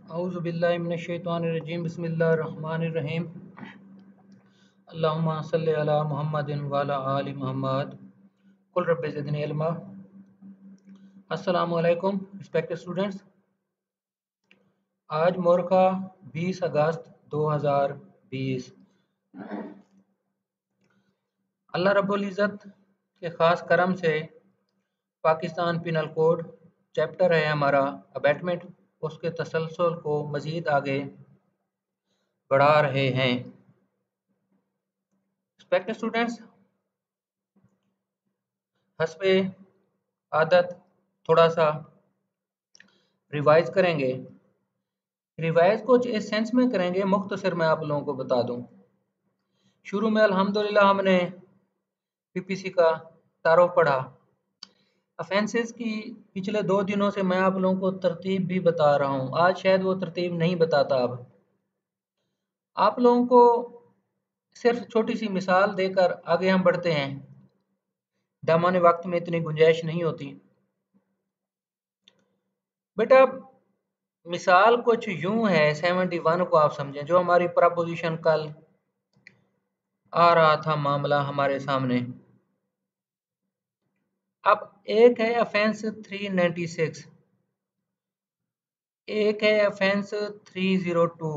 औज़ु बिल्लाहि मिनश शैतानिर रजीम बिस्मिल्लाहिर रहमानिर रहीम अल्लाहुम्मा सल्लि अला मुहम्मदिन व अला आलि मुहम्मद कुल रब्बि ज़िदनी इल्मा। अस्सलामु अलैकुम रिस्पेक्टेड स्टूडेंट्स। आज मोरका 20 अगस्त 2020। अल्लाह रब्बुल इज़्ज़त के ख़ास करम से पाकिस्तान पिनल कोड चैप्टर है हमारा अबैटमेंट, उसके तसलसल को मज़ीद आगे बढ़ा रहे हैं। रिस्पेक्टेड स्टूडेंट्स, हस्बे आदत थोड़ा सा रिवाइज करेंगे। रिवाइज कुछ इस सेंस में करेंगे, मुख्तसर मैं आप लोगों को बता दूं। शुरू में अल्हम्दुलिल्लाह हमने पीपीसी का तारुफ पढ़ा। ऑफेंसेस की पिछले 2 दिनों से मैं आप लोगों को तरतीब भी बता रहा हूं। आज शायद वो तरतीब नहीं बताता। अब आप लोगों को सिर्फ छोटी सी मिसाल देकर आगे हम बढ़ते हैं। दामन वक्त में इतनी गुंजाइश नहीं होती। बेटा मिसाल कुछ यूं है, 71 को आप समझें, जो हमारी प्रपोजिशन कल आ रहा था मामला हमारे सामने। अब एक है ऑफेंस 396, एक है ऑफेंस 302,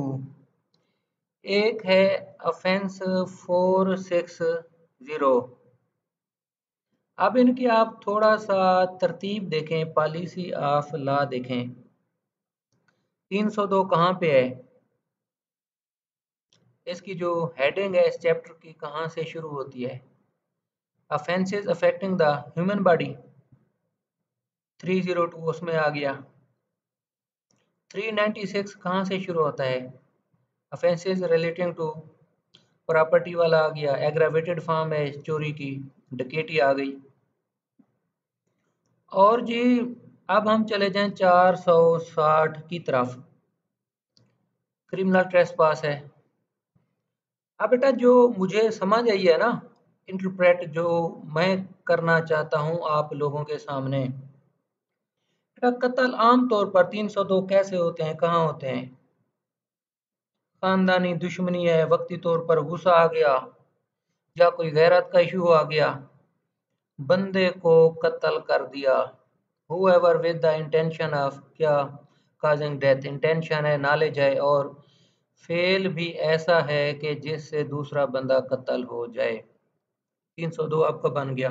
एक है ऑफेंस 460। अब इनकी आप थोड़ा सा तरतीब देखें, पॉलिसी ऑफ लॉ देखें। 302 कहाँ पे है, इसकी जो हेडिंग है इस चैप्टर की कहाँ से शुरू होती है? Offences affecting the human body, 302 उसमें आ गया। 396 कहाँ से शुरू होता है? ऑफेंसेस रिलेटिंग टू प्रॉपर्टी वाला आ गया। एग्रावेटेड फॉर्म है चोरी की, डकैती आ गई। और जी अब हम चले जाएं 460 की तरफ, क्रिमिनल ट्रेसपास है। अब बेटा जो मुझे समझ आई है ना, इंटरप्रेट जो मैं करना चाहता हूं आप लोगों के सामने, कत्ल आम तौर पर 302 कैसे होते हैं, कहाँ होते हैं? खानदानी दुश्मनी है, वक्ती तौर पर गुस्सा आ गया या कोई गैरत का इशू आ गया, बंदे को कत्ल कर दिया। whoever with the intention of क्या causing death, इंटेंशन है, नॉलेज है, और फेल भी ऐसा है कि जिससे दूसरा बंदा कत्ल हो जाए। 302 आपका बन गया।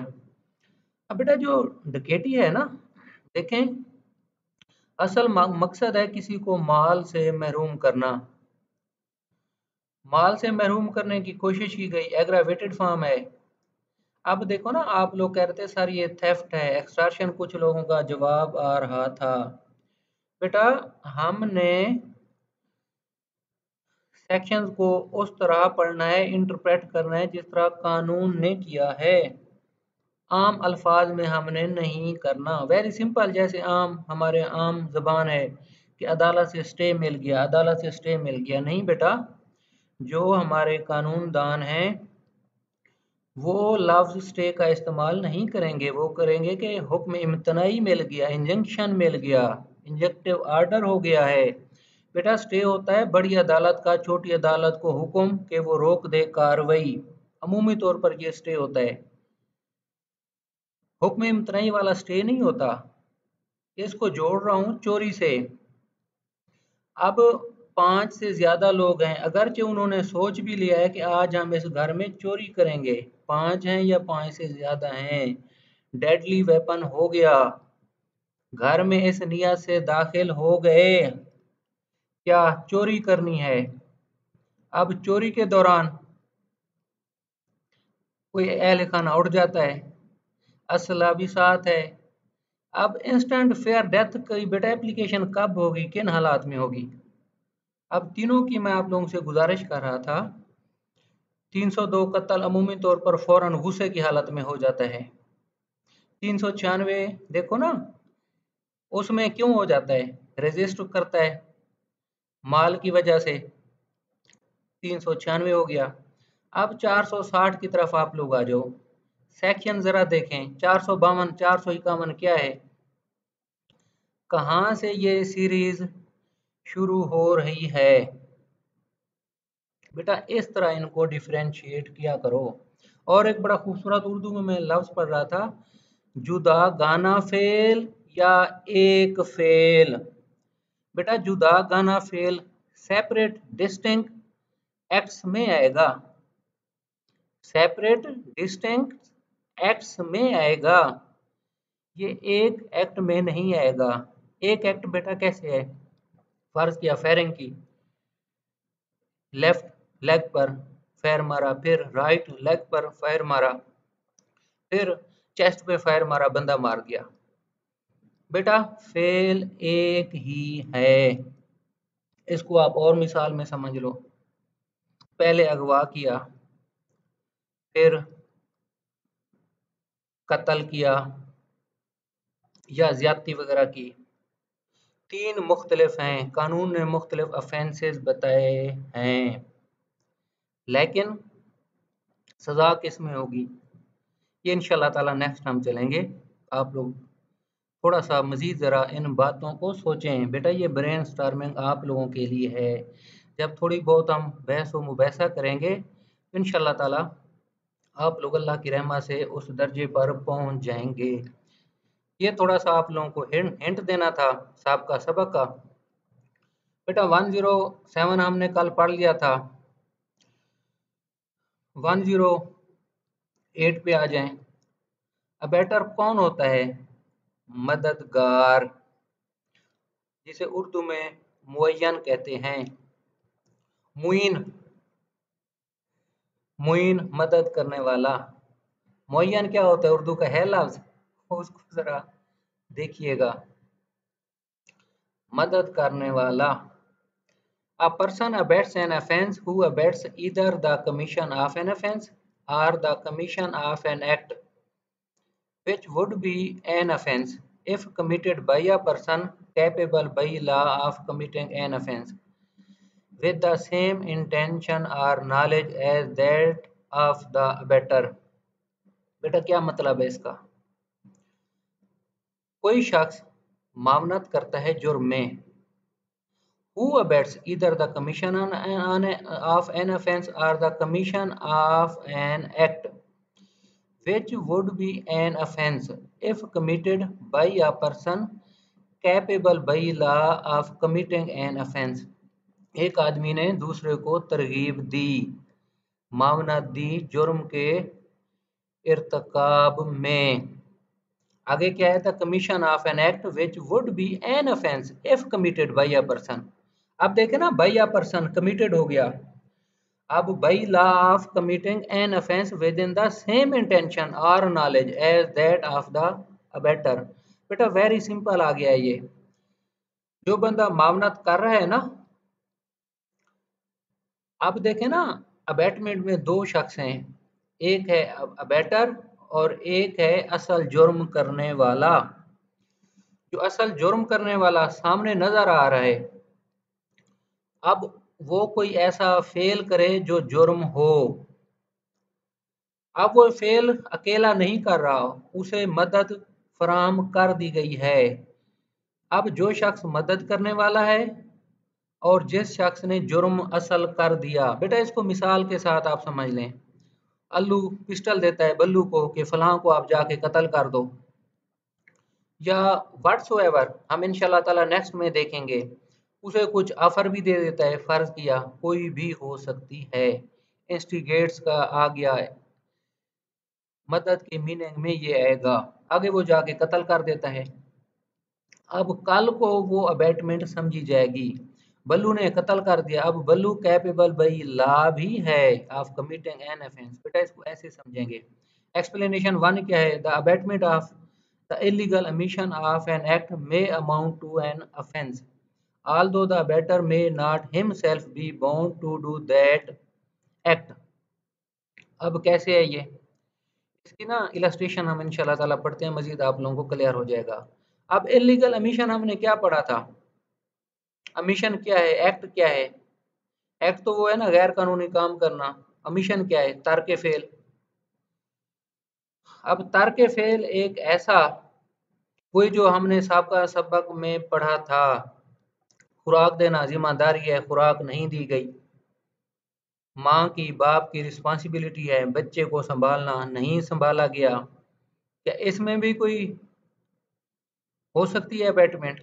अब बेटा जो डकैती है ना, देखें असल मकसद है किसी को माल से महरूम करना। माल से महरूम करने की कोशिश की गई, एग्रावेटेड फॉर्म है। अब देखो ना, आप लोग कह रहे थे सर ये थेफ्ट है, एक्सटॉर्शन, कुछ लोगों का जवाब आ रहा था। बेटा हमने सेक्शंस को उस तरह पढ़ना है, इंटरप्रेट करना है जिस तरह कानून ने किया है। आम अल्फाज में हमने नहीं करना। वेरी सिंपल, जैसे आम हमारे आम जबान है कि अदालत से स्टे मिल गया, अदालत से स्टे मिल गया। नहीं बेटा, जो हमारे कानून दान हैं वो लफ्ज़ स्टे का इस्तेमाल नहीं करेंगे। वो करेंगे कि हुक्म इम्तनाई मिल गया, इंजंक्शन मिल गया, इंजेक्टिव आर्डर हो गया है। बेटा स्टे होता है बड़ी अदालत का छोटी अदालत को हुक्म कि वो रोक दे कार्रवाई, अमूमी तौर पर ये स्टे होता है। हुक्म इम्तनाई वाला स्टे नहीं होता। इसको जोड़ रहा हूँ चोरी से। अब 5 से ज़्यादा लोग हैं, अगरचे उन्होंने सोच भी लिया है कि आज हम इस घर में चोरी करेंगे, 5 हैं या 5 से ज़्यादा हैं, डेडली वेपन हो गया, घर में इस नियत से दाखिल हो गए क्या चोरी करनी है। अब चोरी के दौरान कोई अहल खाना उठ जाता है, असला भी साथ है। अब इंस्टेंट फेयर डेथ की बेटा एप्लीकेशन कब होगी, किन हालात में होगी? अब तीनों की मैं आप लोगों से गुजारिश कर रहा था। 302 कत्ल अमूमी तौर पर फौरन गुस्से की हालत में हो जाता है। 396 देखो ना, उसमें क्यों हो जाता है? रेजिस्ट करता है माल की वजह से, 396 हो गया। अब 460 की तरफ आप लोग आ जाओ, सेक्शन जरा देखें। 452 451 क्या है, कहाँ से ये सीरीज शुरू हो रही है। बेटा इस तरह इनको डिफरेंशिएट किया करो। और एक बड़ा खूबसूरत उर्दू में मैं लफ्ज पढ़ रहा था, जुदा गाना फेल या एक फेल। बेटा जुदा गाना फेल सेपरेट डिस्टिंक्ट एक्ट्स में आएगा, सेपरेट डिस्टिंक्ट एक्ट्स में आएगा, ये एक एक्ट में नहीं आएगा। एक एक्ट बेटा कैसे है, फर्ज किया फायरिंग की, लेफ्ट लेग पर फायर मारा, फिर राइट लेग पर फायर मारा, फिर चेस्ट पे फायर मारा, बंदा मार दिया। बेटा फेल एक ही है। इसको आप और मिसाल में समझ लो, पहले अगवा किया, फिर कत्ल किया या ज्यादती वगैरह की, तीन मुख्तलिफ हैं, कानून ने मुख्तलिफ ऑफेंसेस बताए हैं, लेकिन सजा किस में होगी ये इंशाल्लाह ताला नेक्स्ट हम चलेंगे। आप लोग थोड़ा सा मजीद ज़रा इन बातों को सोचें। बेटा ये ब्रेन स्टॉर्मिंग आप लोगों के लिए है। जब थोड़ी बहुत हम बहस व मुबहसा करेंगे तो इंशाल्लाह ताला आप लोग अल्लाह की रहमत से उस दर्जे पर पहुंच जाएंगे। ये थोड़ा सा आप लोगों को हिंट देना था साहब का सबक का। बेटा 107 हमने कल पढ़ लिया था, 108 पे आ जाएं। अबेटर कौन होता है, मददगार, जिसे उर्दू में मुअय्यन कहते हैं। मुइन, मुइन मदद करने वाला। मुअय्यन क्या होता है, उर्दू का है लफ्ज, उसको जरा देखिएगा, मदद करने वाला। A person abets an offense who abets either the commission of an offense or the commission of an act which would be an offense if committed by a person capable by law of committing an offense with the same intention or knowledge as that of the abettor। बेटा क्या मतलब है इसका, कोई शख्स मामनत करता है जुर्म में, who abets either the commission of an offense or the commission of an act which would be an offense if committed by a person capable by law of committing an offense। एक आदमी ने दूसरे को तरगीब दी, मावनत दी जुर्म के इर्तकाब में। आगे क्या है, the commission of an act which would be an offence if committed by a person. अब देखे ना, बाय अ पर्सन कमिटेड हो गया, अब by law of committing an offence within the same intention और knowledge as that of the abettor. बेटा very simple आ गया ये, जो बंदा मावनत कर रहा है ना, अब देखें ना, अबेटमेंट में दो शख्स हैं, एक है अबेटर और एक है असल जुर्म करने वाला। जो असल जुर्म करने वाला सामने नजर आ रहा है, अब वो कोई ऐसा फेल करे जो जुर्म हो, अब वो फेल अकेला नहीं कर रहा, उसे मदद फराम कर दी गई है। अब जो शख्स मदद करने वाला है और जिस शख्स ने जुर्म असल कर दिया, बेटा इसको मिसाल के साथ आप समझ लें, अल्लू पिस्टल देता है बल्लू को कि फलां को आप जाके कत्ल कर दो, या व्हाट्सोएवर हम इंशाल्लाह ताला नेक्स्ट में देखेंगे, उसे कुछ ऑफर भी दे देता है, फर्ज किया कोई भी हो सकती है, इंस्टिगेट्स का आ गया है, मदद के मीनिंग में ये आएगा, आगे वो जाके कत्ल कर देता है। अब कल को वो अबैटमेंट समझी जाएगी, बल्लू ने कत्ल कर दिया, अब बल्लू कैपेबल बाई लॉ भी है ऑफ कमिटिंग एन ऑफेंस। बेटा इसको ऐसे समझेंगे, एक्सप्लेनेशन वन क्या है, the abatement of the illegal omission of an act may amount to an offense although the abettor may not himself be bound to do that act। अब कैसे है ये, इसकी ना इलस्ट्रेशन हम इंशाल्लाह ताला पढ़ते हैं, मजीद आप लोगों को क्लियर हो जाएगा। अब इलीगल अमीशन हमने क्या पढ़ा था, अमीशन क्या है, एक्ट क्या है, एक्ट तो वो है ना गैर कानूनी काम करना, अमीशन क्या है, तर्क फेल। अब तर्क फेल एक ऐसा, वही जो हमने साबका सबक में पढ़ा था, खुराक देना जिम्मेदारी है, खुराक नहीं दी गई। माँ की बाप की रिस्पॉन्सिबिलिटी है, बच्चे को संभालना नहीं संभाला गया। क्या इसमें भी कोई हो सकती है अबैटमेंट?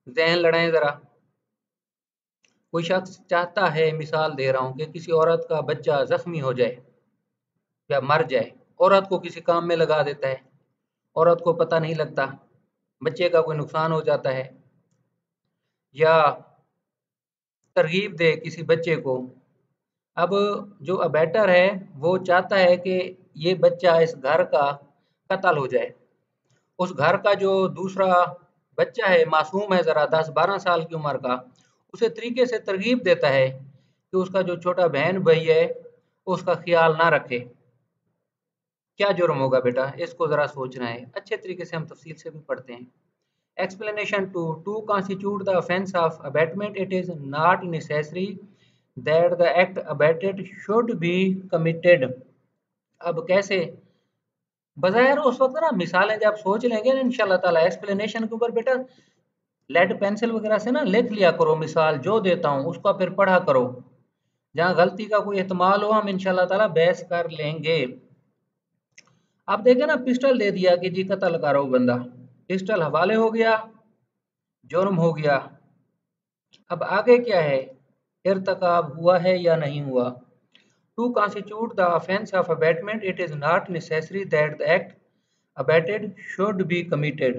जहन लड़ाएं जरा। कोई शख्स चाहता है, मिसाल दे रहा हूँ, कि किसी औरत का बच्चा जख्मी हो जाए या मर जाए, औरत को किसी काम में लगा देता है, औरत को पता नहीं लगता, बच्चे का कोई नुकसान हो जाता है, या तरगीब दे किसी बच्चे को। अब जो अबैटर है वो चाहता है कि ये बच्चा इस घर का कत्ल हो जाए। उस घर का जो दूसरा बच्चा है, मासूम है ज़रा 10-12 साल की उम्र का, उसे तरीके से तरगीब देता है कि उसका जो छोटा बहन भाई है उसका ख्याल ना रखे। क्या जुर्म होगा बेटा, इसको ज़रा सोचना है। अच्छे तरीके से हम तफसील से भी पढ़ते हैं। Explanation 2. To constitute the offence of abatement, it is not necessary that the act abated should be committed. अब कैसे? बज़ाहिर उस वक्त ना मिसालें जब सोच लेंगे ना इंशाल्लाह ताला, एक्सप्लेनेशन के ऊपर बेटा लेड पेंसिल वगैरह से ना लिख लिया करो, मिसाल जो देता हूँ उसका फिर पढ़ा करो। जहाँ गलती का कोई एहतमाल हो हम इंशाल्लाह ताला बहस कर लेंगे। अब देखे ना, पिस्टल दे दिया कि जी कत्ल करो बंदा, पिस्टल हवाले हो गया, जुर्म हो गया। अब आगे क्या है, इर्तकाब हुआ है या नहीं हुआ। To constitute the offence of abatement, it is not necessary that the act abated should be committed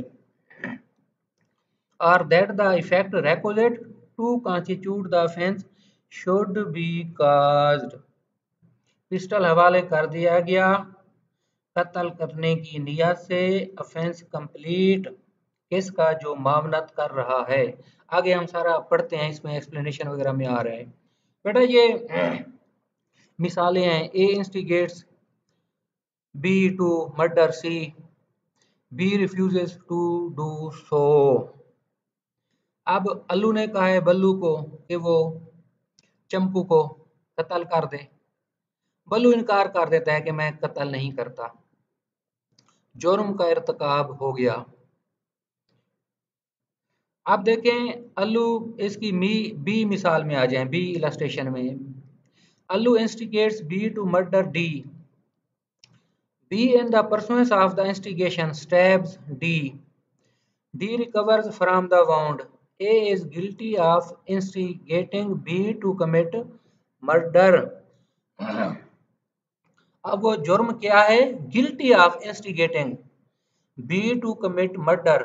or that the effect requisite to constitute the offence should be caused. Pistol हवाले कर दिया गया कत्ल करने की नियत से, ऑफेंस कंप्लीट किसका, जो मामनत कर रहा है। आगे हम सारा पढ़ते हैं, इसमें एक्सप्लेनेशन वगैरह में आ रहा है। बेटा ये मिसालें हैं। A instigates B to murder C, B refuses to do so. अब अल्लू ने कहा है बल्लू को कि वो चंपू को कत्ल कर दे। बल्लू इनकार कर देता है कि मैं कत्ल नहीं करता। जुर्म का इर्तकाब हो गया। अब देखें अल्लू, इसकी बी मिसाल में आ जाएं, बी इलस्ट्रेशन में। Allu instigates B to murder D. B in the pursuance of the instigation stabs D. D recovers from the wound. A is guilty of instigating B to commit murder. अब वो जुर्म क्या है, guilty of instigating B to commit murder.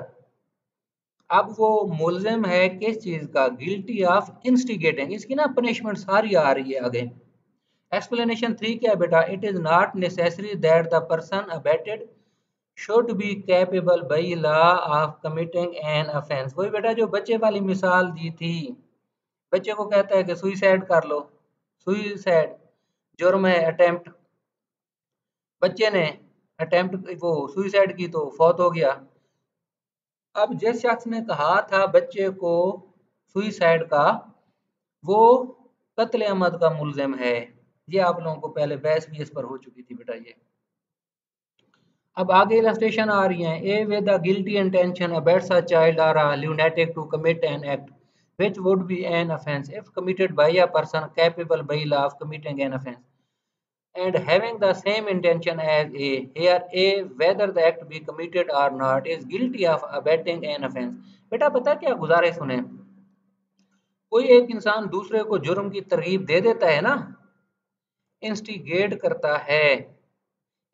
अब वो मुलजिम है किस चीज का, गिल्टी ऑफ इंस्टिगेटिंग। इसकी ना पनिशमेंट सारी आ रही है आगे। एक्सप्लेनेशन 3 क्या है बेटा, it is not necessary that the person abetted should be capable by law of committing an offence. वही बेटा जो बच्चे वाली मिसाल दी थी, बच्चे को कहता है कि सुइसाइड कर लो, सुइसाइड जुर्म है, अटेम्प्ट। बच्चे ने अटेम्प्ट वो सुइसाइड की तो फौत हो गया। अब जिस शख्स ने कहा था बच्चे को सुइसाइड का, वो कत्ल अमद का मुलजिम है। ये आप लोगों को पहले बहस भी इस पर हो चुकी थी बेटा। ये अब आगे इलस्ट्रेशन आ रही हैं। ए with the guilty intention abets a child और अ lunatic to commit an act which would be an offense if committed by a person capable by law of committing an offense and having the same intention as A. Here A, whether the act be committed or not, is guilty of abetting an offense. बेटा पता क्या गुजारे सुने, कोई एक इंसान दूसरे को जुर्म की तरगीब दे देता है ना, इंस्टिगेट करता है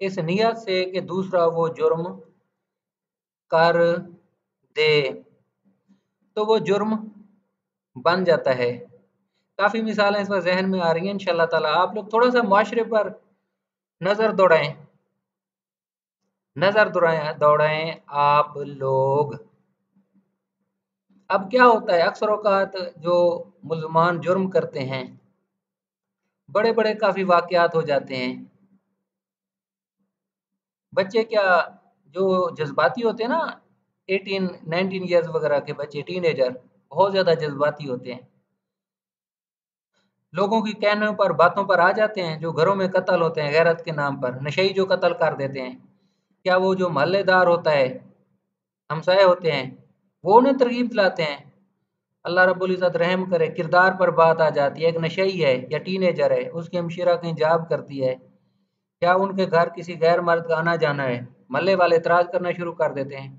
इस नियत से कि दूसरा वो जुर्म कर दे, तो वो जुर्म बन जाता है। काफ़ी मिसालें इस वक्त जहन में आ रही हैं। इंशाल्लाह ताला आप लोग थोड़ा सा मुआशरे पर नज़र दौड़ाएं, नज़र दौड़ाएं दौड़ाएं आप लोग। अब क्या होता है, अक्सर औकात जो मुसलमान जुर्म करते हैं, बड़े बड़े काफ़ी वाक़यात हो जाते हैं। बच्चे क्या जो जज्बाती होते हैं ना, 18-19 ईयर्स वगैरह के बच्चे, टीनेजर, बहुत ज़्यादा जज्बाती होते हैं, लोगों की कहने पर बातों पर आ जाते हैं। जो घरों में कत्ल होते हैं गैरत के नाम पर, नशई जो कत्ल कर देते हैं, क्या वो जो मोहल्लेदार होता है, हमसाए होते हैं, वो उन्हें तरगीब दिलाते हैं, अल्लाह रब्बुल इज़्ज़त रहम करे, किरदार पर बात आ जाती है। एक नशई है या टीनेजर है, उसकी हमशीरा कहीं जॉब करती है, क्या उनके घर किसी गैर मर्द का आना जाना है, मोहल्ले वाले एतराज़ करना शुरू कर देते हैं,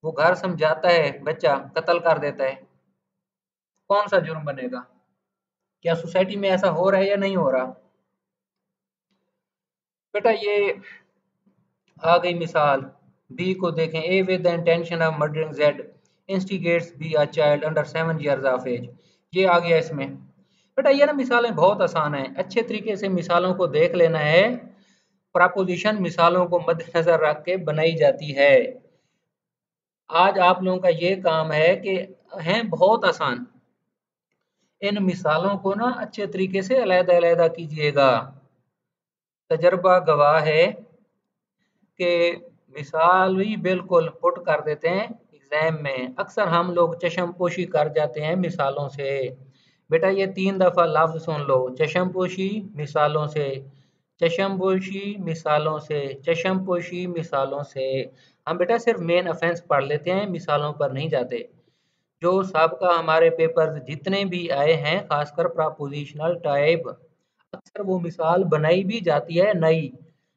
वो घर समझाता है, बच्चा कत्ल कर देता है, कौन सा जुर्म बनेगा? क्या सोसाइटी में ऐसा हो रहा है या नहीं हो रहा? बेटा ये आ गई मिसाल। बी को देखें, A with the intention of murdering Z instigates B a child under 7 years of age. ये आ गया इसमें। बेटा ये ना मिसालें बहुत आसान हैं, अच्छे तरीके से मिसालों को देख लेना है। प्रपोजिशन मिसालों को मद्देनजर रख के बनाई जाती है। आज आप लोगों का ये काम है कि हैं बहुत आसान, इन मिसालों को ना अच्छे तरीके से अलग-अलग कीजिएगा। तजर्बा गवाह है कि मिसाल भी बिल्कुल पुट कर देते हैं एग्जाम में। अक्सर हम लोग चश्मपोशी कर जाते हैं मिसालों से। बेटा ये 3 दफ़ा लफ्ज़ सुन लो, चश्मपोशी मिसालों से, चश्मपोशी मिसालों से, चश्मपोशी मिसालों से। हम बेटा सिर्फ मेन ऑफेंस पढ़ लेते हैं, मिसालों पर नहीं जाते। जो साबका हमारे पेपर जितने भी आए हैं, खासकर प्रपोजिशनल टाइप, अक्सर वो मिसाल बनाई भी जाती है नई,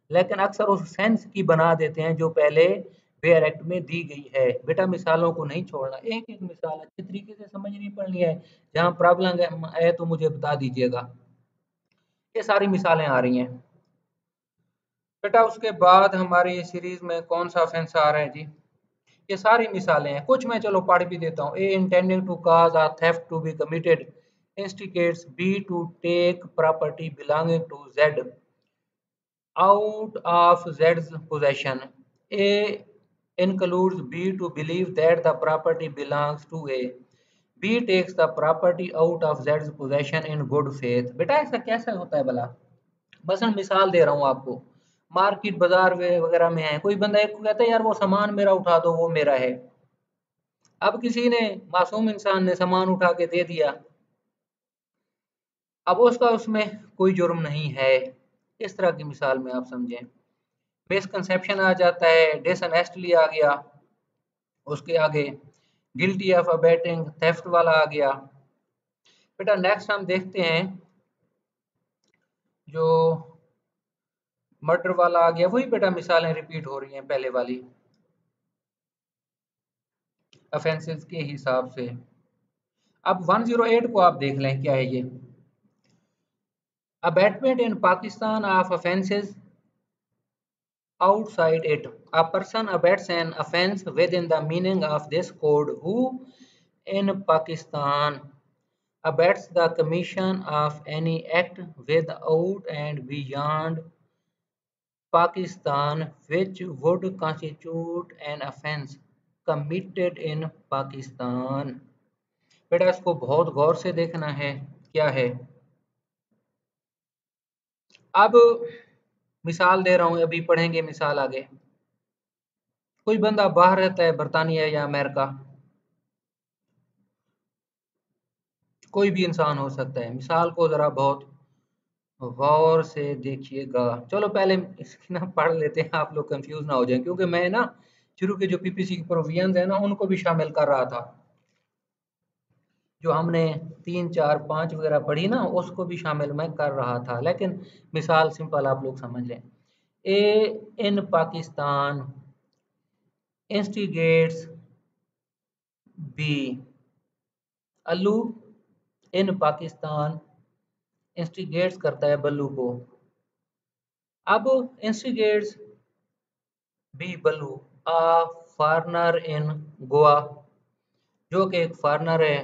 लेकिन अक्सर उस सेंस की बना देते हैं जो पहले वेयर एक्ट में दी गई है। बेटा मिसालों को नहीं छोड़ना, एक एक मिसाल अच्छे तरीके से समझनी पड़नी है। जहाँ प्रॉब्लम है तो मुझे बता दीजिएगा। ये सारी मिसालें आ रही हैं। बेटा उसके बाद हमारी सीरीज में कौन सा ऑफेंस आ रहा है जी? ये सारी मिसालें हैं, कुछ मैं चलो पढ़ भी देता हूँ। A intending to cause a theft to be committed instigates B to take property belonging to Z out of Z's possession. A includes B to believe that the property belongs to A. B takes the property out of Z's possession in good faith. बेटा ऐसा कैसे होता है भला? बस मैं मिसाल दे रहा हूँ आपको। मार्केट बाजार वगैरह में है, कोई बंदा एक को कहता है यार वो सामान मेरा उठा दो, वो मेरा है। अब किसी ने, मासूम इंसान ने सामान उठा के दे दिया, अब उसका उसमें कोई जुर्म नहीं है। इस तरह की मिसाल में आप समझें। मिसकंसेप्शन आ जाता है, डिसऑनेस्टली आ गया, उसके आगे गिल्टी ऑफ अबेटिंग थेफ्ट वाला आ गया। बेटा नेक्स्ट हम देखते हैं जो मर्डर वाला आ गया, वही बेटा मिसालें रिपीट हो रही हैं पहले वाली ऑफेंसेस के हिसाब से। अब 108 को आप देख लें क्या है ये। Abetment in Pakistan of offences outside it. A person abets an offence within the meaning of this code who, in Pakistan, abets the commission of any act without and beyond Pakistan which would constitute an offence committed in Pakistan. बेटा इसको बहुत गौर से देखना है क्या है। अब मिसाल दे रहा हूं, अभी पढ़ेंगे मिसाल आगे। कोई बंदा बाहर रहता है, बरतानिया या अमेरिका, कोई भी इंसान हो सकता है। मिसाल को ज़रा बहुत गौर से देखिएगा। चलो पहले इसकी ना पढ़ लेते हैं, आप लोग कंफ्यूज ना हो जाएं, क्योंकि मैं ना शुरू के जो पीपीसी की प्रोविजंस है ना उनको भी शामिल कर रहा था। जो हमने 3, 4, 5 वगैरह पढ़ी ना उसको भी शामिल मैं कर रहा था, लेकिन मिसाल सिंपल आप लोग समझ लें। A in Pakistan instigates B, Allu in Pakistan instigates करता है बल्लू को। अब instigates B Ballu a foreigner in Goa, जो कि एक फॉरनर है,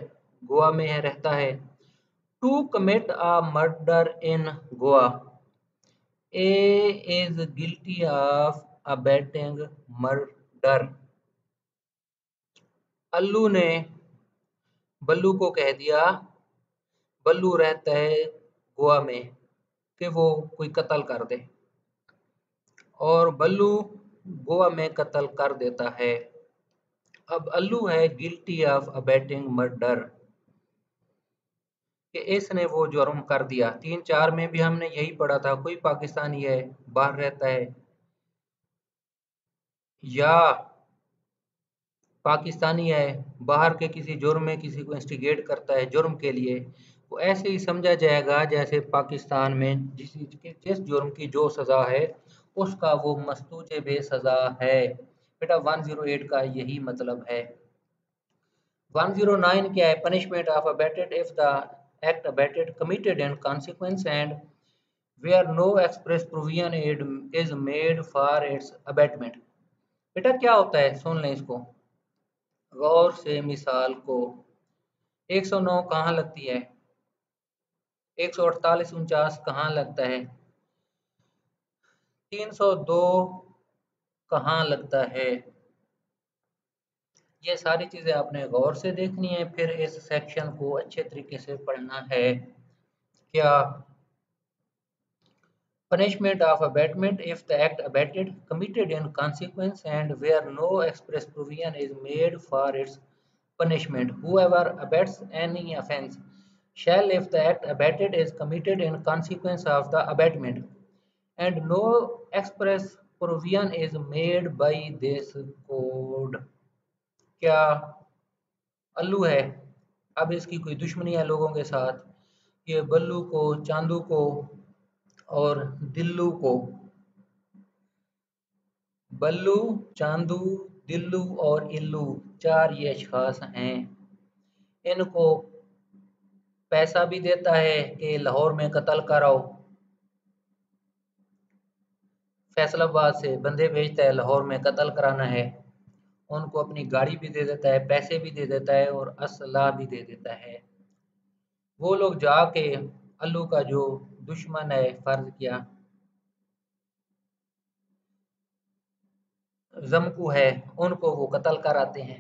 गोवा में है, रहता है, to commit a murder in Goa. A is guilty of abetting murder. Allu ने बल्लू को कह दिया, बल्लू रहता है गोवा में, कि वो कोई कत्ल कर दे, और बल्लू गोवा में कत्ल कर देता है। अब अल्लू है गिल्टी ऑफ अबेटिंग मर्डर, कि इसने वो जुर्म कर दिया। 3, 4 में भी हमने यही पढ़ा था, कोई पाकिस्तानी है, बाहर रहता है, या पाकिस्तानी है, बाहर के किसी जुर्म में किसी को इंस्टिगेट करता है जुर्म के लिए, वो ऐसे ही समझा जाएगा जैसे पाकिस्तान में जिस जुर्म की जो सज़ा है उसका वो मस्तूज बे सज़ा है। बेटा 108 का यही मतलब है। 109 क्या है? Punishment of abetted if the act abetted committed in consequence and where no express provision is made for its abetment. बेटा क्या होता है, सुन लें इसको गौर से मिसाल को। 109 कहाँ लगती है? 148 49 कहाँ लगता है? 302 कहाँ लगता है? ये सारी चीज़ें आपने गौर से देखनी है, फिर इस सेक्शन को अच्छे तरीके से पढ़ना है। क्या? Punishment of abatement if the act abated committed in consequence and where no express provision is made for its punishment. Whoever abets any offence shall, if the act abated is committed in consequence of the abatement, and no express provision is made by this code. क्या? अल्लू है, अब इसकी कोई दुश्मनी है लोगों के साथ, ये बल्लू को, चांदू को और दिल्लू को, बल्लू, चांदू, दिल्लू और इल्लू, चार ये अशखास हैं। इनको पैसा भी देता है कि लाहौर में कत्ल कराओ, फैसलाबाद से बंदे भेजता है लाहौर में कत्ल कराना है, उनको अपनी गाड़ी भी दे देता है, पैसे भी दे देता है और असला भी दे देता है। वो लोग जाके अल्लू का जो दुश्मन है, फर्ज किया जमकू है, उनको वो कत्ल कराते हैं।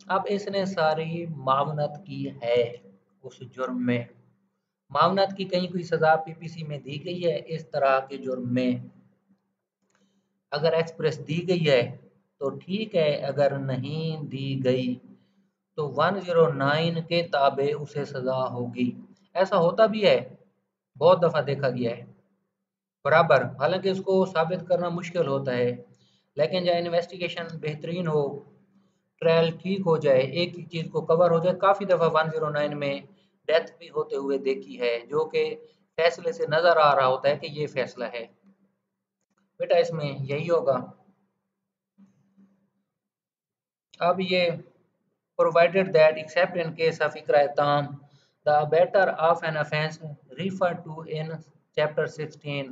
अब इसने सारी मावनत की है उस जुर्म में, मावनत की कहीं कोई सज़ा पीपीसी में दी गई है इस तरह के जुर्म में? अगर एक्सप्रेस दी गई है तो ठीक है, अगर नहीं दी गई तो 109 के ताबे उसे सज़ा होगी। ऐसा होता भी है, बहुत दफ़ा देखा गया है बराबर। हालांकि इसको साबित करना मुश्किल होता है, लेकिन जब इन्वेस्टिगेशन बेहतरीन हो, ट्रायल ठीक हो जाए, एक ही चीज़ को कवर हो जाए। काफ़ी दफ़ा 109 में डेथ भी होते हुए देखी है, जो कि फैसले से नज़र आ रहा होता है कि ये फैसला है। बेटा इसमें यही होगा। अब ये provided that accept in case of इकरार ताम the abettor of an offence referred to in chapter 16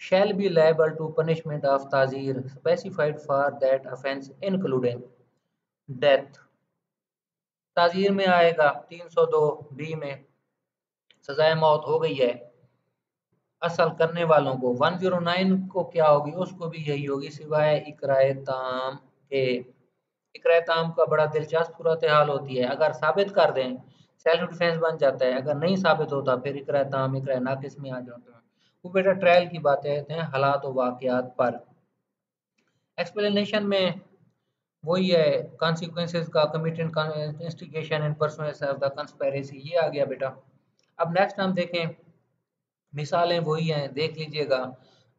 shall be liable to punishment of ta'zir specified for that offense including death। ताज़ीर में आएगा 302 बी में, सजाए मौत हो गई है असल करने वालों को। 109 को क्या होगी? उसको भी यही होगी सिवाय इकराए ताम के। इकराए ताम का बड़ा दिलचस्प सूरत हाल होती है, अगर साबित कर दें सेल्फ डिफेंस बन जाता है, अगर नहीं साबित होता फिर इकराए ताम इकराए नाकिस में आ जाते हैं। वो बेटा ट्रायल की बातें हैं, हालात और वाकयात पर। एक्सप्लेनेशन में वही है, कॉन्सिक्वेंसेस का committed instigation in pursuance of the conspiracy, ये आ गया बेटा। अब नेक्स्ट हम देखें, मिसालें वही हैं, देख लीजिएगा,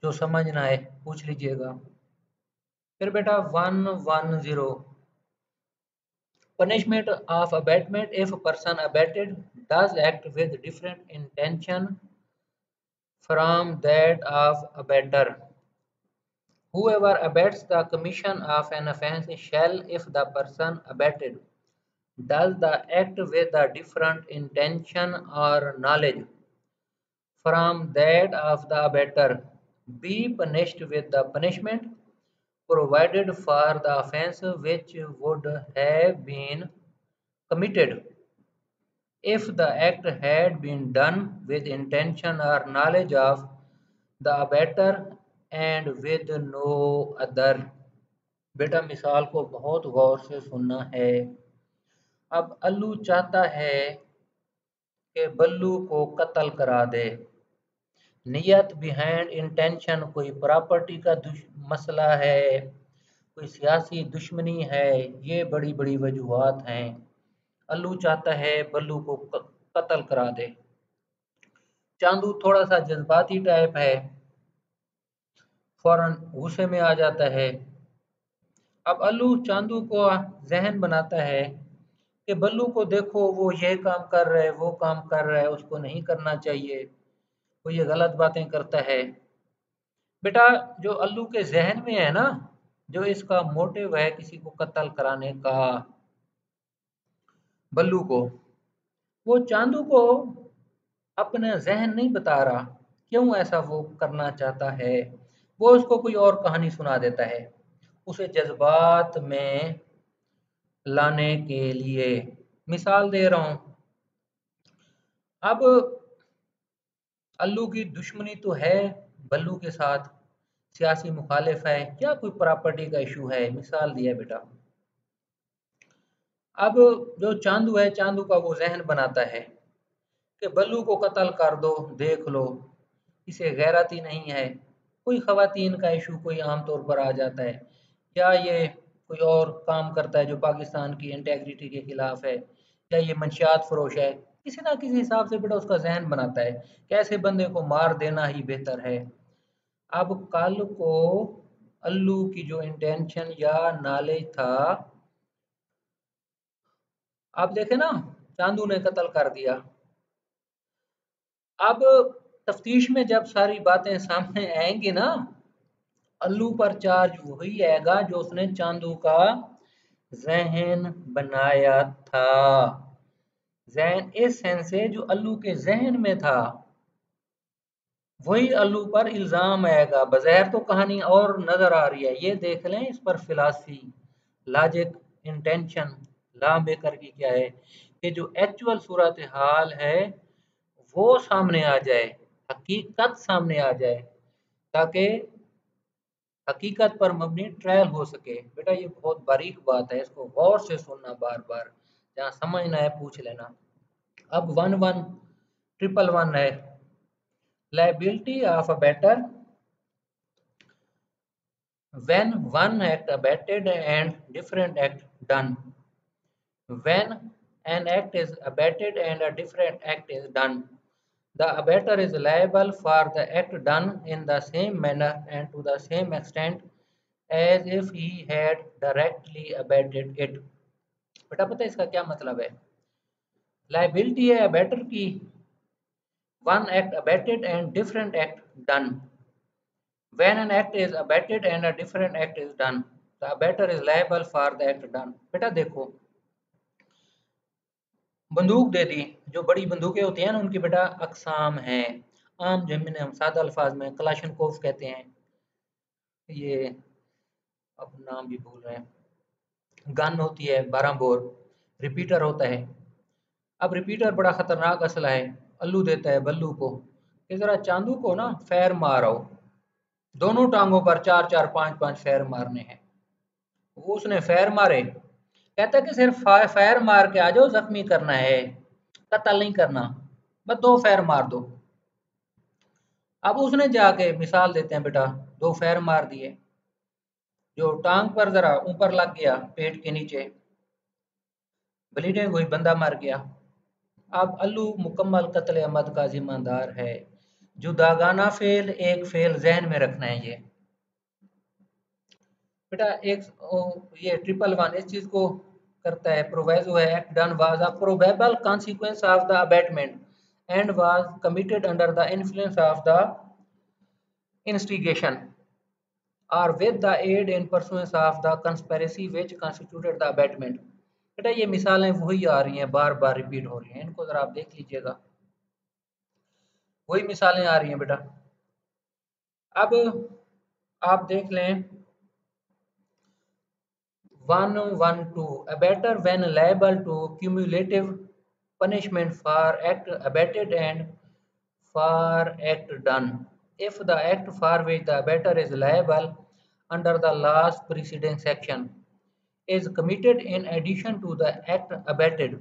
जो समझ ना आए पूछ लीजिएगा। फिर बेटा 110 punishment of abatement if a person abated does act with different intention from that of abater. Whoever abets the commission of an offence shall, if the person abated does the act with a different intention or knowledge from that of the abater, be punished with the punishment provided for the offence which would have been committed if the act had been done with intention or knowledge of the abater and with no other। बेटा मिसाल को बहुत गौर से सुनना है। अब अल्लू चाहता है कि बल्लू को कत्ल करा दे। नियत बिहाइंड इंटेंशन कोई प्रॉपर्टी का मसला है, कोई सियासी दुश्मनी है, ये बड़ी बड़ी वजूहात हैं। अल्लू चाहता है बल्लू को कत्ल करा दे। चांदू थोड़ा सा जज्बाती टाइप है, फौरन गुस्से में आ जाता है, अब अल्लू चांदू को जहन बनाता है कि बल्लू को देखो वो ये काम कर रहा है, वो काम कर रहा है, उसको नहीं करना चाहिए, वो ये गलत बातें करता है। बेटा जो अल्लू के जहन में है ना, जो इसका मोटिव है किसी को कत्ल कराने का, बल्लू को, वो चांदू को अपना जहन नहीं बता रहा क्यों ऐसा वो करना चाहता है। वो उसको कोई और कहानी सुना देता है उसे जज्बात में लाने के लिए। मिसाल दे रहा हूँ। अब अल्लू की दुश्मनी तो है बल्लू के साथ, सियासी मुखालिफ है या कोई प्रॉपर्टी का इशू है, मिसाल दिया बेटा। अब जो चांदू है, चांदू का वो जहन बनाता है कि बल्लू को कत्ल कर दो, देख लो, इसे गैरत ही नहीं है। कोई खवातीन का इशू कोई आम तौर पर आ जाता है, या ये कोई और काम करता है जो पाकिस्तान की इंटेग्रिटी के खिलाफ है, या ये मंशियात फरोश है, किसी ना किसी हिसाब से बेटा उसका जहन बनाता है कि ऐसे बंदे को मार देना ही बेहतर है। अब कल को अल्लू की जो इंटेंशन या नॉलेज था, आप देखे ना, चांदू ने कत्ल कर दिया। अब तफ्तीश में जब सारी बातें सामने आएंगी ना, अल्लू पर चार्ज वही आएगा जो उसने चांदू का जहन बनाया था। जहन इस सेंस से जो अल्लू के जहन में था, वही अल्लू पर इल्जाम आएगा। बज़ाहिर तो कहानी और नजर आ रही है, ये देख लें इस पर philosophy, logic, intention, law maker की क्या है कि जो एक्चुअल सूरत हाल है वो सामने आ जाए, हकीकत सामने आ जाए, ताकि हकीकत पर मबनी ट्रायल हो सके। बेटा ये बहुत बारीक बात है, इसको गौर से सुनना, बार बार जहाँ समझना है पूछ लेना। अब वन वन ट्रिपल वन है, liability of a better when one act abetted and different act done. When an act is abetted and a different act is done, the abetter is liable for the act done in the same manner and to the same extent as if he had directly abetted it. बेटा पता है इसका क्या मतलब है? Liability है abettor की, one act abetted and different act done. When an act is abetted and a different act is done, the abetter is liable for the act done. बेटा देखो, बंदूक दे दी, जो बड़ी बंदूकें होती हैं ना उनकी बेटा अकसाम हैं। आम जमीन हम सादा अल्फाज में कलाशनकोव कहते हैं, ये अब नाम भी भूल रहे हैं। गन होती है 12 बोर, रिपीटर होता है। अब रिपीटर बड़ा खतरनाक असला है। अल्लू देता है बल्लू को कि जरा चांदू को ना फैर मारो, दोनों टांगों पर चार चार पांच पांच फैर मारने हैं। वो उसने फैर मारे, कहता कि सिर्फ फैर मार के आ जाओ, जख्मी करना है, कत्ल नहीं करना, बस दो फैर मार दो। अब उसने जाके मिसाल देते हैं बेटा, दो फैर मार दिए, जो टांग पर जरा ऊपर लग गया पेट के नीचे, ब्लीडिंग हुई, बंदा मर गया। अब अल्लू मुकम्मल कत्ल अमद का जिम्मेदार है। जुदागाना फेल, एक फेल जहन में रखना है ये बेटा। एक ये ट्रिपल वन इस चीज को करता है, प्रोवाइजो है, act done was a probable consequence of the abetment and was committed under the influence of the instigation or with the aid in pursuance of the conspiracy which constituted the abetment. बेटा ये मिसालें वही आ रही हैं, बार बार repeat हो रही हैं, इनको जरा आप देख लीजिएगा, वही मिसालें आ रही हैं बेटा। अब आप देख लें 112, abettor when liable to cumulative punishment for act abetted and for act done. If the act for which the abettor is liable under the last preceding section is committed in addition to the act abetted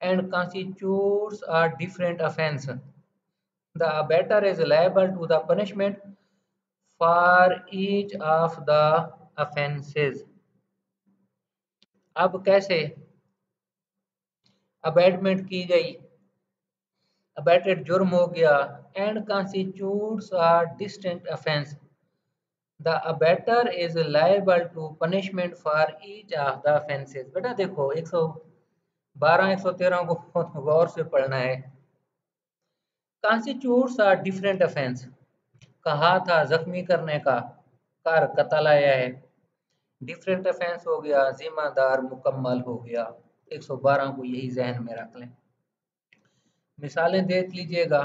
and constitutes a different offence, the abettor is liable to the punishment for each of the offences. अब कैसे abetment की गई, abetted जुर्म हो गया, and constitutes a distinct offence, the abettor is liable to punishment for each of the offences. बेटा देखो 112 113 को बहुत गौर से पढ़ना है। Constitutes are different offence. कहा था जख्मी करने का, कर कत्ल आया है। डिफरेंट ऑफेंस हो गया, जिम्मेदार मुकम्मल हो गया। 112 को यही जहन में रख लें। मिसालें देख लीजिएगा।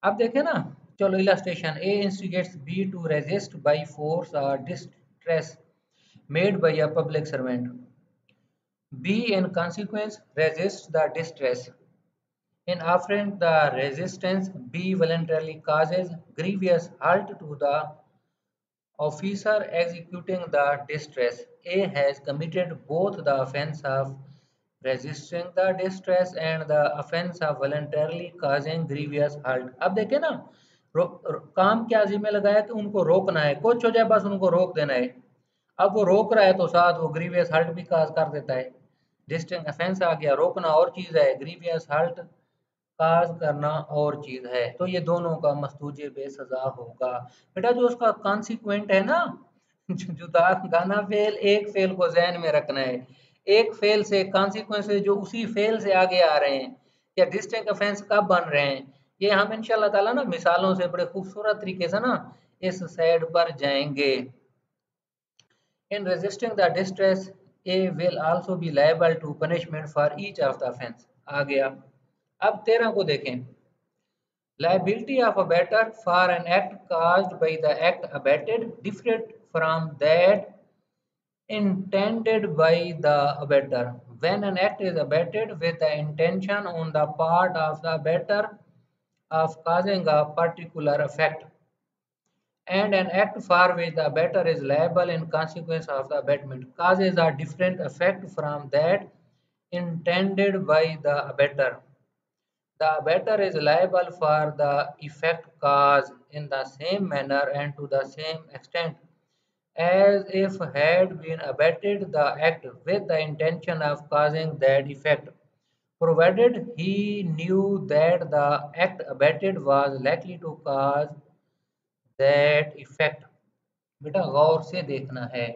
अब देखें ना, चलो illustration. A instigates B to resist by force or distress made by a public servant. B in consequence resists the distress. In offering the resistance, B voluntarily causes grievous hurt to the officer executing the distress. A has committed both the offense of resisting the distress and the offense of voluntarily causing grievous hurt. अब देखें ना, काम क्या जिम्मे लगाया कि उनको रोकना है, कुछ हो जाए बस उनको रोक देना है। अब वो रोक रहा है तो साथ वो ग्रीवियस हर्ट भी काज कर देता है। डिस्टिंक्ट ऑफेंस आ गया, रोकना और चीज है, ग्रीवियस हर्ट काज करना और चीज है। तो ये दोनों का मस्तूजे बेसजा होगा। बेटा जो उसका कॉन्सिक्वेंट है ना, जुदा गाना फेल, एक फेल को जहन में रखना है। एक फेल से कॉन्सिक्वेंस जो उसी फेल से आगे आ रहे हैं, या डिस्टिंक्ट ऑफेंस कब बन रहे हैं, ये हम इंशाल्लाह ताला ना मिसालों से बड़े खूबसूरत तरीके से ना इस साइड पर जाएंगे। In resisting the distress, A will also be liable to punishment for each of the offense। आ गया। अब 13 को देखें। Liability of abettor for an act caused by the act abetted different from that intended by the abettor. When an act is abetted with the intention on the part of the abettor of causing a particular effect, and an act for which the abettor is liable in consequence of the abatement, causes a different effect from that intended by the abettor. The abettor is liable for the effect caused in the same manner and to the same extent as if had been abetted the act with the intention of causing that effect, provided he knew that the act abetted was likely to cause that effect। बेटा गौर से देखना है,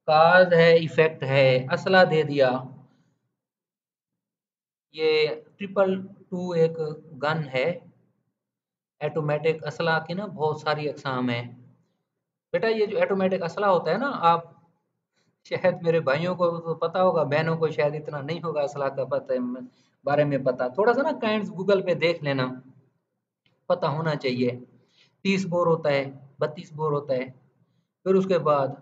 काज है, effect है, असला दे दिया। ये 222 एक गन है, ऑटोमेटिक असला की ना बहुत सारी अकसाम है। बेटा ये जो ऑटोमेटिक असला होता है ना, आप शायद मेरे भाइयों को तो पता होगा, बहनों को शायद इतना नहीं होगा असला का पता है, बारे में पता। थोड़ा सा ना काइंड गूगल पे देख लेना, पता होना चाहिए। 30 बोर होता है, 32 बोर होता है, फिर उसके बाद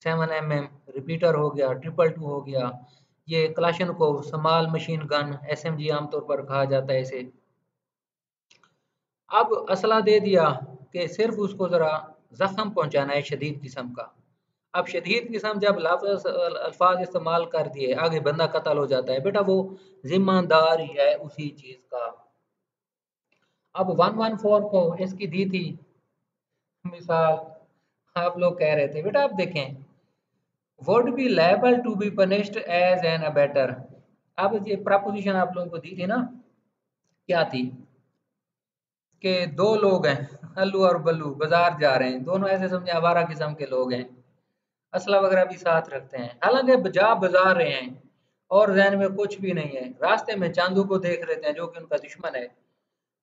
7mm रिपीटर हो गया, 222 हो गया। ये Kalashnikov small machine gun, SMG आमतौर पर कहा जाता है इसे। अब असला दे दिया कि सिर्फ उसको ज़रा ज़ख्म पहुंचाना है शदीद किस्म का। अब शदीद किस्म जब लफ्ज़ अल्फाज इस्तेमाल कर दिए, आगे बंदा कत्ल हो जाता है। बेटा वो जिम्मेदार ही है उसी चीज़ का। अब 114 को इसकी दी थी मिसाल, आप लोग कह रहे थे बेटा आप देखें, would be liable to be punished as an abettor। अब ये प्रपोजिशन आप लोगों को दी थी ना, क्या थी कि दो लोग हैं, अल्लू और बल्लू बाजार जा रहे हैं, दोनों ऐसे समझे आवारा किस्म के लोग हैं, असला वगैरह भी साथ रखते हैं, हालांकि बाजार रहे हैं और जहन में कुछ भी नहीं है। रास्ते में चांदू को देख लेते हैं जो कि उनका दुश्मन है,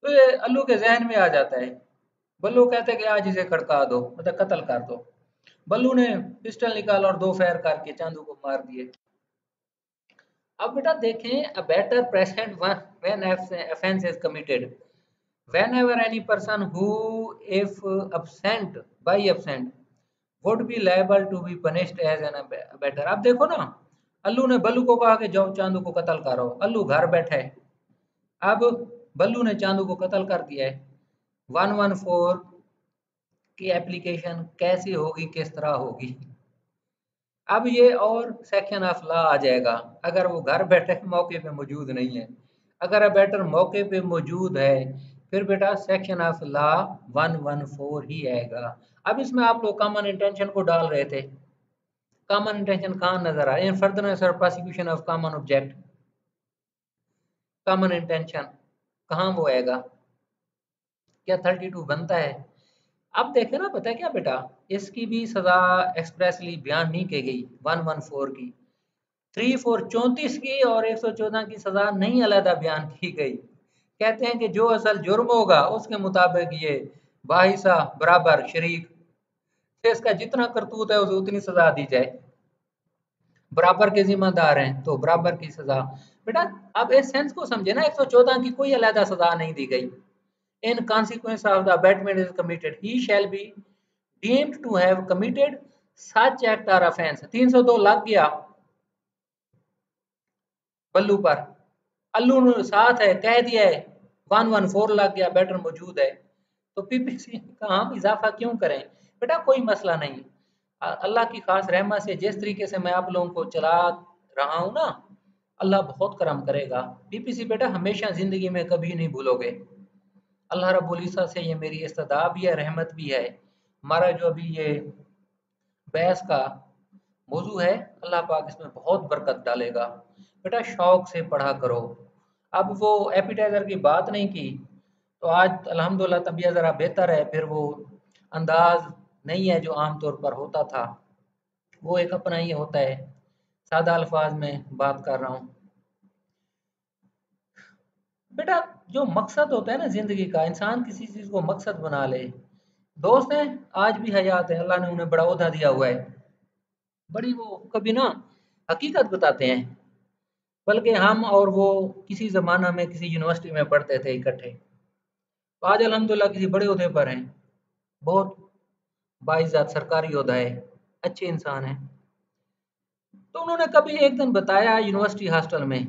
तो ये अल्लू के जहन में आ जाता है। बल्लू कहते हैं कि आज इसे खड़का दो, मतलब कत्ल कर दो। बल्लू ने पिस्टल निकाला और 2 फायर करके चांदू को मार दिए। अब बेटा देखें, a better present when offence is committed, whenever any person who if absent by absent would be liable to be punished as an abettor। अब देखो ना, अल्लू ने बल्लू को कहा कि जाओ चांदू को कत्ल करो, अल्लू घर बैठा है। अब बल्लू ने चांदू को कत्ल कर दिया है। 114 की एप्लीकेशन कैसी होगी, किस तरह होगी? अब ये और सेक्शन ऑफ लॉ आ जाएगा अगर वो घर बैठे मौके पे मौजूद नहीं है। अगर अबेटर मौके पे मौजूद है, फिर बेटा सेक्शन ऑफ लॉ 114 ही आएगा। अब इसमें आप लोग कॉमन इंटेंशन को डाल रहे थे, कॉमन इंटेंशन कहाँ नजर आ रहा है? इन फर्दरेंस और prosecution of common object, common intention कहाँ वो आएगा? क्या 32 बनता है? अब देखे ना, पता है क्या बेटा, इसकी भी सजा एक्सप्रेसली बयान नहीं की गई 114 की, 34 की और 114 की सजा नहीं अलहदा बयान की गई। कहते हैं कि जो असल जुर्म होगा उसके मुताबिक ये बाहिसा बराबर शरीक, तो इसका जितना करतूत है उसे उतनी सजा दी जाए। बराबर के जिम्मेदार हैं तो बराबर की सजा। बेटा अब इस सेंस को समझे ना, 114 की कोई अलहदा सजा नहीं दी गई। In consequence of the abatement is committed he shall be deemed to have committed such act or offence. 302 लग गया बल्लू पर, अल्लू ने साथ है कह दिया है, 114 लग गया, बैटर मौजूद है, तो पीपीसी का हम इजाफा क्यों करें? बेटा कोई मसला नहीं, अल्लाह की खास रहमत से जिस तरीके से मैं आप लोगों को चला रहा हूँ ना, अल्लाह बहुत करम करेगा। पीपीसी बेटा हमेशा जिंदगी में कभी नहीं भूलोगे। अल्लाह रब्बुल इज्जत से ये मेरी इस्तदा भी है, रहमत भी है। हमारा जो अभी ये बहस का मौजू है, अल्लाह पाक इसमें बहुत बरकत डालेगा। बेटा शौक से पढ़ा करो। अब वो एपिटाइजर की बात नहीं की, तो आज अल्हम्दुलिल्लाह तबीयत ज़रा बेहतर है, फिर वो अंदाज नहीं है जो आमतौर पर होता था, वो एक अपना ही होता है। सादा अल्फाज में बात कर रहा हूँ। बेटा जो मकसद होता है ना जिंदगी का, इंसान किसी चीज़ को मकसद बना ले। दोस्त हैं आज भी हयात है, अल्लाह ने उन्हें बड़ा ओहदा दिया हुआ है, बड़ी वो कभी ना हकीकत बताते हैं। बल्कि हम और वो किसी ज़माना में किसी यूनिवर्सिटी में पढ़ते थे इकट्ठे, तो आज अल्हम्दुलिल्लाह किसी बड़े ओहदे पर हैं, बहुत बाइज़्ज़त सरकारी ओहदा है, अच्छे इंसान हैं। तो उन्होंने कभी एक दिन बताया यूनिवर्सिटी हॉस्टल में,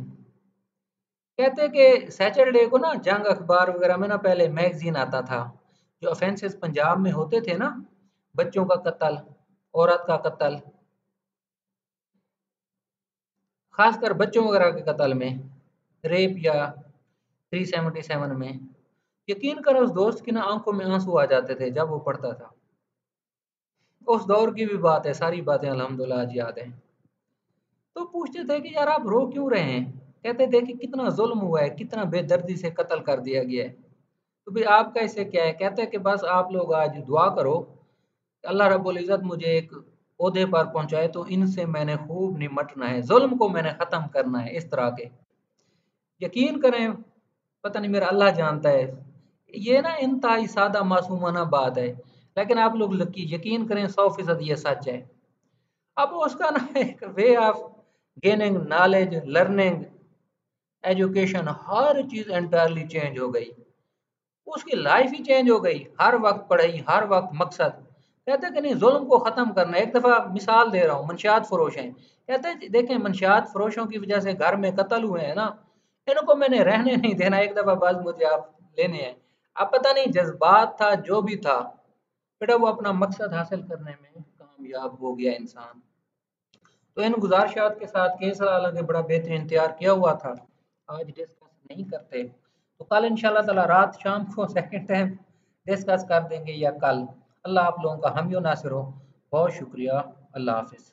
कहते कि सैटरडे को ना जंग अखबार वगैरह में ना पहले मैगजीन आता था, जो ऑफेंसेस पंजाब में होते थे ना, बच्चों का कत्ल, औरत का कत्ल, खासकर बच्चों वगैरह के कत्ल में, रेप या 377 में, यकीन करो उस दोस्त की ना आंखों में आंसू आ जाते थे जब वो पढ़ता था। उस दौर की भी बात है, सारी बातें अल्हम्दुलिल्लाह आज याद है। तो पूछते थे कि यार आप रो क्यों रहे हैं? कहते थे कि कितना जुल्म हुआ है, कितना बेदर्दी से कत्ल कर दिया गया है। तो भाई आपका इससे क्या है? कहते हैं कि बस आप लोग आज दुआ करो कि अल्लाह रब्बुल इज़्ज़त मुझे एक ओहदे पर पहुंचाए, तो इनसे मैंने खूब निमटना है, जुल्म को मैंने ख़त्म करना है, इस तरह के। यकीन करें, पता नहीं मेरा अल्लाह जानता है, ये ना इंतहाई सादा मासूमाना बात है, लेकिन आप लोग यकीन करें 100% ये सच है। अब उसका ना एक way of gaining knowledge, learning, education, her cheese entirely change हो गई। उसकी लाइफ ही चेंज हो गई, हर वक्त पढ़ाई, हर वक्त मकसद। कहते हैं कि नहीं जुल्म को ख़त्म करना है। एक दफ़ा मिसाल दे रहा हूँ, मंशियात फरोश हैं, कहते हैं देखें मंशियात फरोशों की वजह से घर में कत्ल हुए हैं ना, इनको मैंने रहने नहीं देना, एक दफ़ा बस मुझे आप लेने हैं। अब पता नहीं जज्बात था जो भी था, बेटा वो अपना मकसद हासिल करने में कामयाब हो गया इंसान। तो इन गुजारिशात के साथ केस हालांकि बड़ा बेहतरीन तैयार किया हुआ था, आज डिस्कस नहीं करते, तो कल इंशाल्लाह ताला रात शाम को सेकंड टाइम डिस्कस कर देंगे, या कल। अल्लाह आप लोगों का हामी नासिर हो। बहुत शुक्रिया। अल्लाह हाफिज़।